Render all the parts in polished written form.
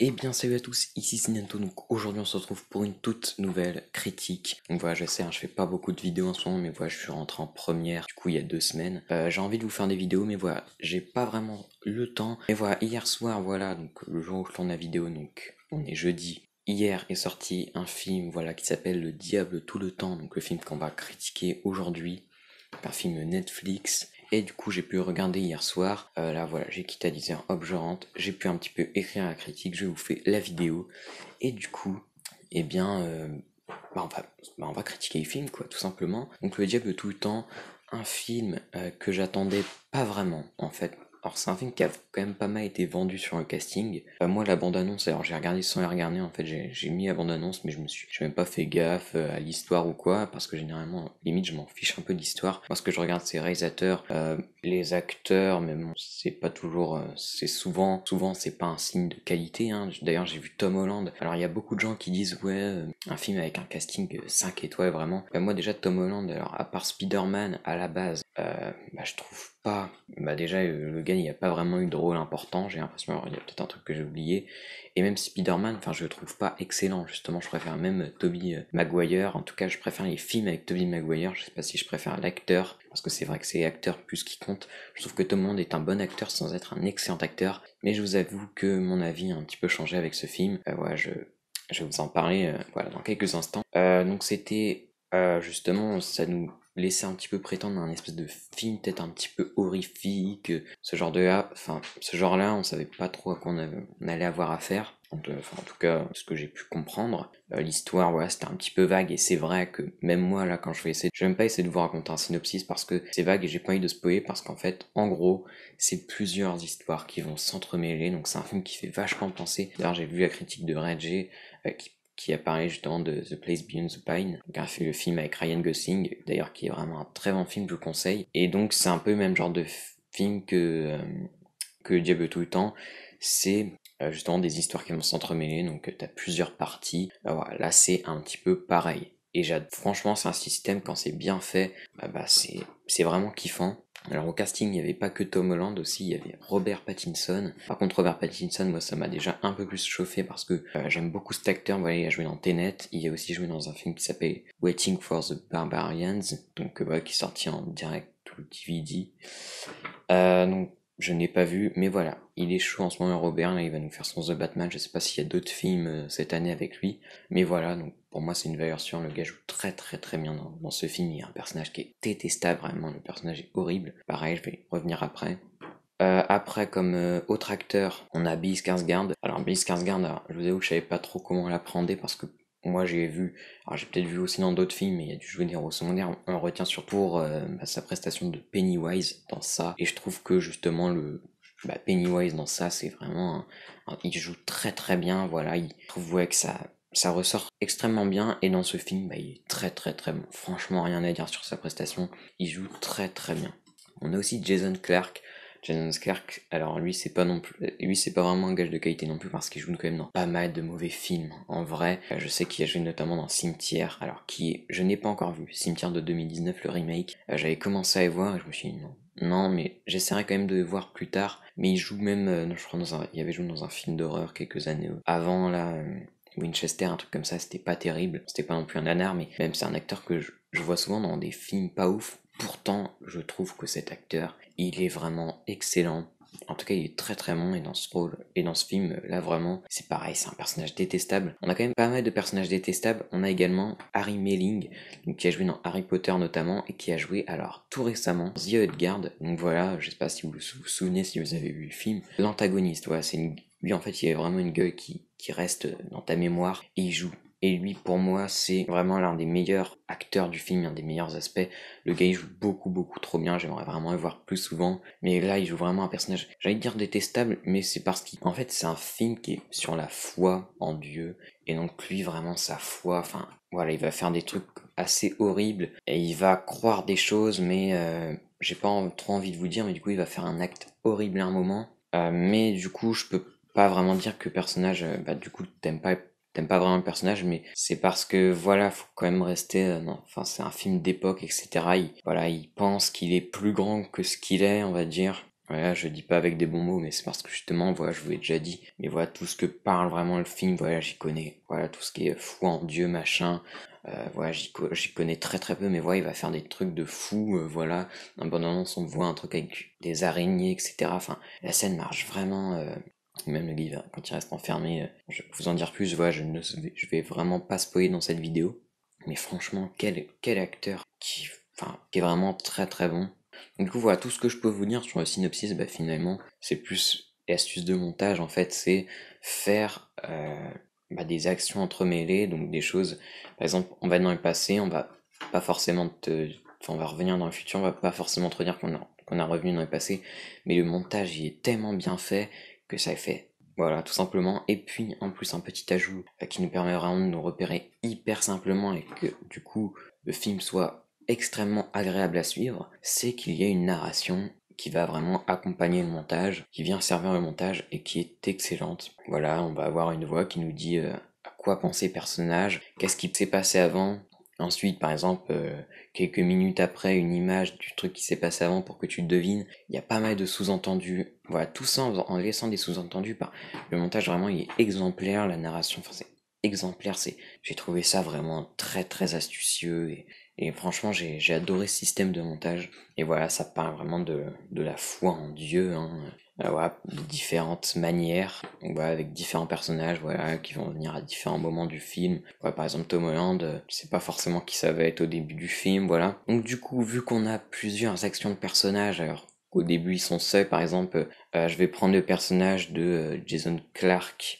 Eh bien salut à tous, ici Sinento, donc aujourd'hui on se retrouve pour une toute nouvelle critique. Donc voilà, je sais, je fais pas beaucoup de vidéos en ce moment, mais voilà, je suis rentré en première, du coup il y a 2 semaines. J'ai envie de vous faire des vidéos, mais voilà, j'ai pas vraiment le temps. Et voilà, hier soir, voilà, donc le jour où je tourne la vidéo, donc on est jeudi. Hier est sorti un film, voilà, qui s'appelle Le Diable tout le temps, donc le film qu'on va critiquer aujourd'hui. Un film Netflix. Et du coup, j'ai pu regarder hier soir. Là, voilà, j'ai quitté à 10h, hop, je rentre. J'ai pu un petit peu écrire la critique. Je vous fais la vidéo. Et du coup, eh bien, on va critiquer le film, quoi, tout simplement. Donc, Le Diable tout le temps, un film que j'attendais pas vraiment, en fait. Alors, c'est un film qui a quand même pas mal été vendu sur le casting. Moi, la bande-annonce, alors j'ai regardé sans la regarder, en fait, j'ai mis la bande-annonce, mais j'ai même pas fait gaffe à l'histoire ou quoi, parce que généralement, limite, je m'en fiche un peu de l'histoire. Parce que je regarde ces réalisateurs, les acteurs, mais bon, c'est pas toujours, c'est souvent, c'est pas un signe de qualité, hein. D'ailleurs, j'ai vu Tom Holland. Alors, il y a beaucoup de gens qui disent, ouais, un film avec un casting 5 étoiles, vraiment. Moi, déjà, Tom Holland, alors, à part Spider-Man, à la base, je trouve pas. Déjà, le gars, il n'y a pas vraiment eu de rôle important, j'ai l'impression. Alors, il y a peut-être un truc que j'ai oublié. Et même Spider-Man, enfin, je le trouve pas excellent, justement. Je préfère même Tobey Maguire. En tout cas, je préfère les films avec Tobey Maguire. Je sais pas si je préfère l'acteur, parce que c'est vrai que c'est l'acteur plus qui compte. Je trouve que Tom Holland est un bon acteur sans être un excellent acteur. Mais je vous avoue que mon avis a un petit peu changé avec ce film. Voilà, je vais vous en parler voilà, dans quelques instants. Donc c'était justement, ça nous laissait un petit peu prétendre un espèce de film peut-être un petit peu horrifique, ce genre de là, enfin ce genre-là, on savait pas trop à quoi on allait avoir affaire. Enfin, en tout cas, ce que j'ai pu comprendre, l'histoire, voilà, c'était un petit peu vague et c'est vrai que même moi là, quand je vais même pas essayer de vous raconter un synopsis parce que c'est vague et j'ai pas envie de spoiler parce qu'en fait, en gros, c'est plusieurs histoires qui vont s'entremêler. Donc c'est un film qui fait vachement penser. D'ailleurs, j'ai vu la critique de Reggie qui apparaît justement de The Place Beyond the Pine, donc le film avec Ryan Gosling, d'ailleurs qui est vraiment un très bon film, je vous conseille. Et donc c'est un peu le même genre de film que Le Diable tout le temps, c'est justement des histoires qui vont s'entremêler, donc t'as plusieurs parties. Voilà, là c'est un petit peu pareil. Et franchement, c'est un système, quand c'est bien fait, c'est vraiment kiffant. Alors au casting, il n'y avait pas que Tom Holland aussi, il y avait Robert Pattinson. Par contre, Robert Pattinson, moi, ça m'a déjà un peu plus chauffé parce que j'aime beaucoup cet acteur. Voilà, il a joué dans Tenet, il a aussi joué dans un film qui s'appelle Waiting for the Barbarians, donc voilà, qui est sorti en direct ou DVD. Donc je n'ai pas vu, mais voilà, il est chaud en ce moment, Robert, là, il va nous faire son The Batman. Je sais pas s'il y a d'autres films cette année avec lui, mais voilà, donc pour moi c'est une valeur sûre. Le gars joue très très très bien dans ce film. Il y a un personnage qui est détestable, vraiment, le personnage est horrible. Pareil, je vais y revenir après. Après, comme autre acteur, on a Bill Skarsgård. Alors Bill Skarsgård, alors, je vous avoue que je savais pas trop comment l'appréhender parce que moi j'ai vu, alors j'ai peut-être vu aussi dans d'autres films, mais il a dû jouer des rôles secondaires. On le retient surtout pour sa prestation de Pennywise dans ça. Et je trouve que justement Pennywise dans ça, c'est vraiment, il joue très très bien. Voilà, je trouve ouais, que ça ressort extrêmement bien. Et dans ce film, il est très très très bon. Franchement, rien à dire sur sa prestation. Il joue très très bien. On a aussi Jason Clarke. Jason Clarke, alors lui c'est pas vraiment un gage de qualité non plus parce qu'il joue quand même dans pas mal de mauvais films. En vrai, je sais qu'il a joué notamment dans Cimetière, alors je n'ai pas encore vu, Cimetière de 2019, le remake. J'avais commencé à y voir et je me suis dit non, mais j'essaierai quand même de le voir plus tard. Mais il joue même, je crois il avait joué dans un film d'horreur quelques années avant là. Winchester, un truc comme ça, c'était pas terrible. C'était pas non plus un nanar, mais même c'est un acteur que je vois souvent dans des films pas ouf. Pourtant, je trouve que cet acteur, il est vraiment excellent. En tout cas, il est très très bon et dans ce rôle et dans ce film, là vraiment, c'est pareil, c'est un personnage détestable. On a quand même pas mal de personnages détestables. On a également Harry Melling, donc, qui a joué dans Harry Potter notamment et qui a joué alors tout récemment The Hutgard. Donc voilà, je sais pas si vous vous souvenez, si vous avez vu le film. L'antagoniste, voilà, lui en fait, il a vraiment une gueule qui reste dans ta mémoire et il joue. Et lui, pour moi, c'est vraiment l'un des meilleurs acteurs du film, un des meilleurs aspects. Le gars, il joue beaucoup, beaucoup trop bien. J'aimerais vraiment le voir plus souvent. Mais là, il joue vraiment un personnage, j'allais dire détestable, mais c'est parce qu'en fait, c'est un film qui est sur la foi en Dieu. Et donc, lui, vraiment, sa foi, enfin, voilà, il va faire des trucs assez horribles. Et il va croire des choses, mais j'ai pas trop envie de vous dire, mais du coup, il va faire un acte horrible à un moment. Mais du coup, je peux pas vraiment dire que le personnage, du coup, t'aimes pas vraiment le personnage, mais c'est parce que voilà, faut quand même rester. Non, enfin, c'est un film d'époque, etc. Voilà, il pense qu'il est plus grand que ce qu'il est, on va dire. Voilà, je dis pas avec des bons mots, mais c'est parce que justement, voilà, je vous l'ai déjà dit, mais voilà, tout ce que parle vraiment le film, voilà, j'y connais. Voilà, tout ce qui est foi en Dieu, machin, voilà, j'y connais très très peu, mais voilà, il va faire des trucs de fou, voilà. Dans la bande-annonce, on voit un truc avec des araignées, etc. Enfin, la scène marche vraiment, même le gars, quand il reste enfermé, je vais vous en dire plus, voilà, je vais vraiment pas spoiler dans cette vidéo, mais franchement, quel acteur qui est vraiment très très bon. Du coup, voilà, tout ce que je peux vous dire sur le synopsis, bah, finalement, c'est plus l'astuce de montage, en fait, c'est faire des actions entremêlées, donc des choses, par exemple, on va dans le passé, on va pas forcément enfin, on va revenir dans le futur, on va pas forcément te dire qu'on a revenu dans le passé, mais le montage, il est tellement bien fait que ça est fait. Voilà, tout simplement. Et puis, en plus, un petit ajout qui nous permet vraiment de nous repérer hyper simplement et que, du coup, le film soit extrêmement agréable à suivre, c'est qu'il y a une narration qui va vraiment accompagner le montage, qui vient servir le montage et qui est excellente. Voilà, on va avoir une voix qui nous dit à quoi penser le personnage, qu'est-ce qui s'est passé avant. Ensuite, par exemple, quelques minutes après, une image du truc qui s'est passé avant pour que tu le devines. Il y a pas mal de sous-entendus. Voilà, tout ça en laissant des sous-entendus. Le montage, vraiment, il est exemplaire. La narration, enfin, c'est exemplaire. J'ai trouvé ça vraiment très, très astucieux. Et franchement, j'ai adoré ce système de montage. Et voilà, ça parle vraiment de la foi en Dieu, hein. Voilà, de différentes manières, donc voilà, avec différents personnages, voilà, qui vont venir à différents moments du film. Voilà, par exemple, Tom Holland, tu sais pas forcément qui ça va être au début du film, voilà. Donc du coup, vu qu'on a plusieurs actions de personnages, alors au début ils sont seuls, par exemple, je vais prendre le personnage de Jason Clarke,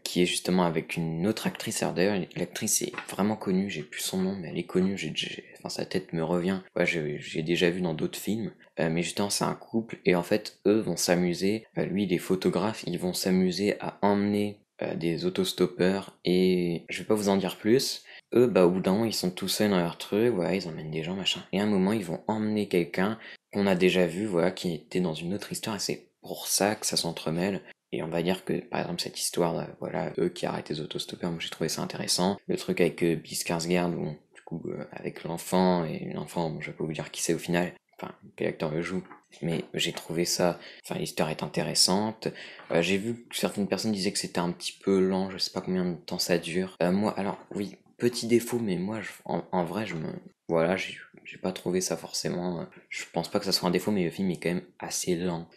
qui est justement avec une autre actrice. Alors d'ailleurs, l'actrice est vraiment connue, j'ai plus son nom, mais elle est connue, enfin sa tête me revient. Ouais, j'ai déjà vu dans d'autres films. Mais justement, c'est un couple, et en fait, eux vont s'amuser, lui, les photographes, ils vont s'amuser à emmener des autostoppeurs, et je vais pas vous en dire plus. Eux, bah, au bout d'un moment, ils sont tout seuls dans leur truc, voilà, ils emmènent des gens, machin. Et à un moment, ils vont emmener quelqu'un qu'on a déjà vu, voilà, qui était dans une autre histoire, et c'est pour ça que ça s'entremêle. Et on va dire que, par exemple, cette histoire, voilà, eux qui arrêtent les autostoppeurs, moi j'ai trouvé ça intéressant. Le truc avec Bill Skarsgård, bon, du coup, avec l'enfant, et l'enfant, bon, je vais pas vous dire qui c'est au final, enfin, quel acteur le joue. Mais j'ai trouvé ça, enfin, l'histoire est intéressante. J'ai vu que certaines personnes disaient que c'était un petit peu lent, je sais pas combien de temps ça dure. Moi, alors, oui, petit défaut, mais moi, en vrai, voilà, j'ai pas trouvé ça forcément. Je pense pas que ça soit un défaut, mais le film est quand même assez lent.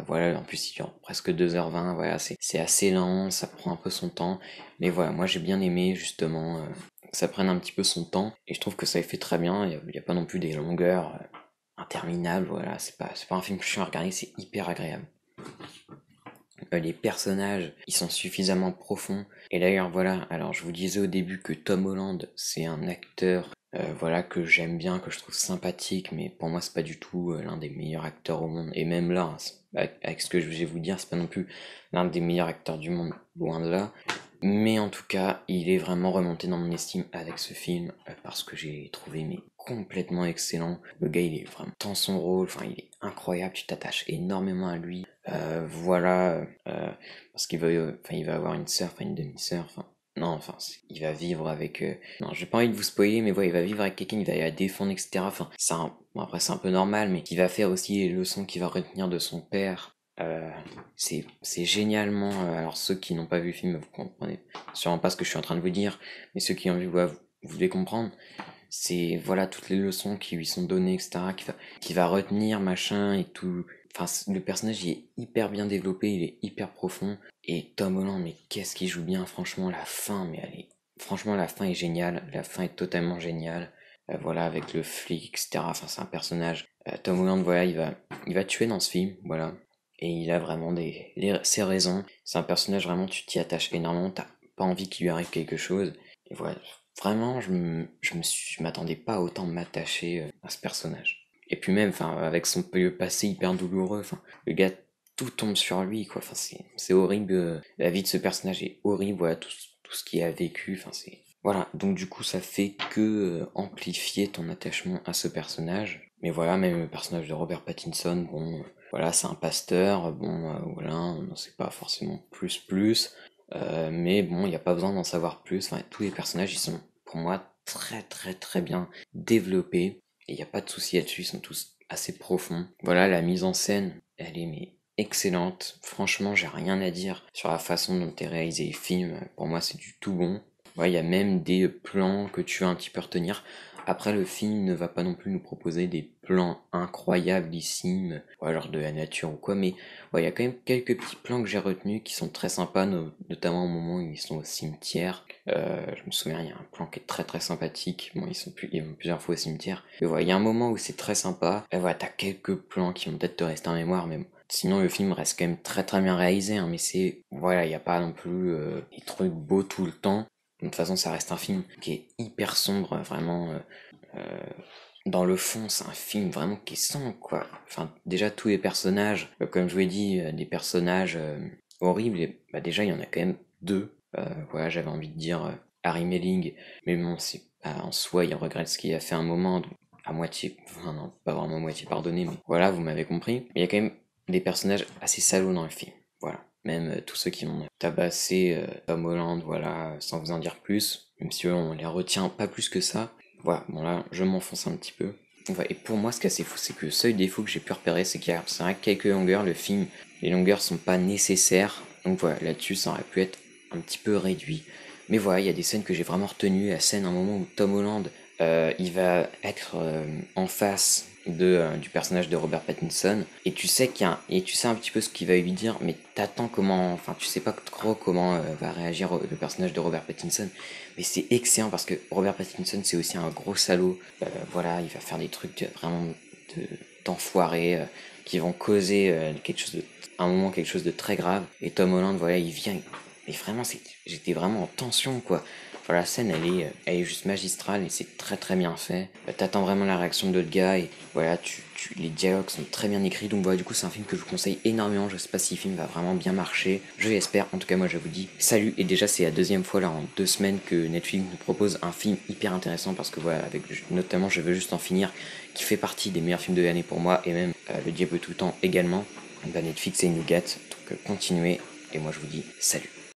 Voilà, en plus il dure presque 2h20, voilà, c'est assez lent, ça prend un peu son temps, mais voilà, moi j'ai bien aimé justement que ça prenne un petit peu son temps, et je trouve que ça est fait très bien, il y a pas non plus des longueurs interminables, voilà, c'est pas un film chiant à regarder, c'est hyper agréable. Les personnages, ils sont suffisamment profonds, et d'ailleurs voilà, alors je vous disais au début que Tom Holland, c'est un acteur voilà, que j'aime bien, que je trouve sympathique, mais pour moi c'est pas du tout l'un des meilleurs acteurs au monde. Et même là, hein, avec ce que je vais vous dire, c'est pas non plus l'un des meilleurs acteurs du monde, loin de là. Mais en tout cas, il est vraiment remonté dans mon estime avec ce film, parce que j'ai trouvé mais complètement excellent. Le gars, il est vraiment dans son rôle, enfin il est incroyable, tu t'attaches énormément à lui. Voilà, parce il va avoir une sœur, enfin une demi-sœur, enfin non, enfin, il va vivre avec. Non, j'ai pas envie de vous spoiler, mais voilà, il va vivre avec quelqu'un, il va la défendre, etc. Enfin, bon, après, c'est un peu normal, mais il va faire aussi les leçons qu'il va retenir de son père. C'est génialement. Alors, ceux qui n'ont pas vu le film, vous comprenez sûrement pas ce que je suis en train de vous dire, mais ceux qui ont vu, voilà, vous devez comprendre. C'est, voilà, toutes les leçons qui lui sont données, etc., qu'il va retenir, machin, et tout. Enfin, le personnage, il est hyper bien développé, il est hyper profond. Et Tom Holland, mais qu'est-ce qu'il joue bien, franchement, la fin, mais franchement, la fin est géniale, la fin est totalement géniale. Voilà, avec le flic, etc. Enfin, c'est un personnage. Tom Holland, voilà, il va tuer dans ce film, voilà. Et il a vraiment ses raisons. C'est un personnage, vraiment, tu t'y attaches énormément, t'as pas envie qu'il lui arrive quelque chose. Et voilà, vraiment, je m'attendais pas à autant m'attacher à ce personnage. Et puis même, enfin, avec son passé hyper douloureux, enfin, le gars, tout tombe sur lui, quoi. Enfin, c'est horrible. La vie de ce personnage est horrible, voilà, tout ce qu'il a vécu, enfin, c'est... Voilà, donc du coup, ça fait que amplifier ton attachement à ce personnage. Mais voilà, même le personnage de Robert Pattinson, bon, voilà, c'est un pasteur, bon, voilà, on n'en sait pas forcément plus. Mais bon, il n'y a pas besoin d'en savoir plus. Enfin, tous les personnages, ils sont, pour moi, très très très bien développés. Et il n'y a pas de souci là-dessus, ils sont tous assez profond. Voilà, la mise en scène, elle est mais excellente. Franchement, j'ai rien à dire sur la façon dont est réalisé les films. Pour moi, c'est du tout bon. Ouais, il y a même des plans que tu vas un petit peu retenir. Après, le film ne va pas non plus nous proposer des plans incroyablissimes, ouais, genre de la nature ou quoi, mais ouais, il y a quand même quelques petits plans que j'ai retenus qui sont très sympas, notamment au moment où ils sont au cimetière. Je me souviens, il y a un plan qui est très très sympathique. Bon, ils vont plusieurs fois au cimetière. Mais voilà, il y a un moment où c'est très sympa. Et voilà, t'as quelques plans qui vont peut-être te rester en mémoire, mais bon. Sinon, le film reste quand même très très bien réalisé, hein, mais c'est, voilà, il n'y a pas non plus des trucs beaux tout le temps. De toute façon, ça reste un film qui est hyper sombre, vraiment. Euh, Dans le fond, c'est un film vraiment qui est sombre, quoi. Enfin, déjà, tous les personnages, comme je vous l'ai dit, des personnages horribles, et, bah, déjà, il y en a quand même deux. Voilà, j'avais envie de dire Harry Melling, mais bon, c'est en soi, il regrette ce qu'il a fait un moment, donc à moitié, enfin non, pas vraiment à moitié pardonné, mais voilà, vous m'avez compris. Mais il y a quand même des personnages assez salauds dans le film, voilà. Même tous ceux qui ont tabassé Tom Holland, voilà, sans vous en dire plus, même si eux, on les retient pas plus que ça. Voilà, bon là, je m'enfonce un petit peu. Et pour moi, ce qui est assez fou, c'est que le seul défaut que j'ai pu repérer, c'est qu'il y a, c'est vrai, quelques longueurs, le film, les longueurs sont pas nécessaires. Donc voilà, là-dessus, ça aurait pu être un petit peu réduit. Mais voilà, il y a des scènes que j'ai vraiment retenues. La scène, un moment où Tom Holland, il va être en face du personnage de Robert Pattinson, et tu sais et tu sais un petit peu ce qu'il va lui dire, mais t'attends comment, enfin tu sais pas trop comment va réagir le personnage de Robert Pattinson, mais c'est excellent parce que Robert Pattinson c'est aussi un gros salaud. Voilà, il va faire des trucs vraiment d'enfoirés qui vont causer un moment quelque chose de très grave, et Tom Holland, voilà, il vient, et vraiment j'étais vraiment en tension, quoi. Enfin, la scène, elle est juste magistrale et c'est très très bien fait. T'attends vraiment la réaction de l'autre gars, et voilà, les dialogues sont très bien écrits. Donc voilà, du coup, c'est un film que je vous conseille énormément. Je sais pas si le film va vraiment bien marcher. Je l'espère. En tout cas, moi, je vous dis salut. Et déjà, c'est la deuxième fois là en 2 semaines que Netflix nous propose un film hyper intéressant, parce que voilà, avec notamment Je veux juste en finir, qui fait partie des meilleurs films de l'année pour moi, et même Le Diable tout le temps également. Donc, bah, Netflix, c'est une gâte. Donc continuez. Et moi, je vous dis salut.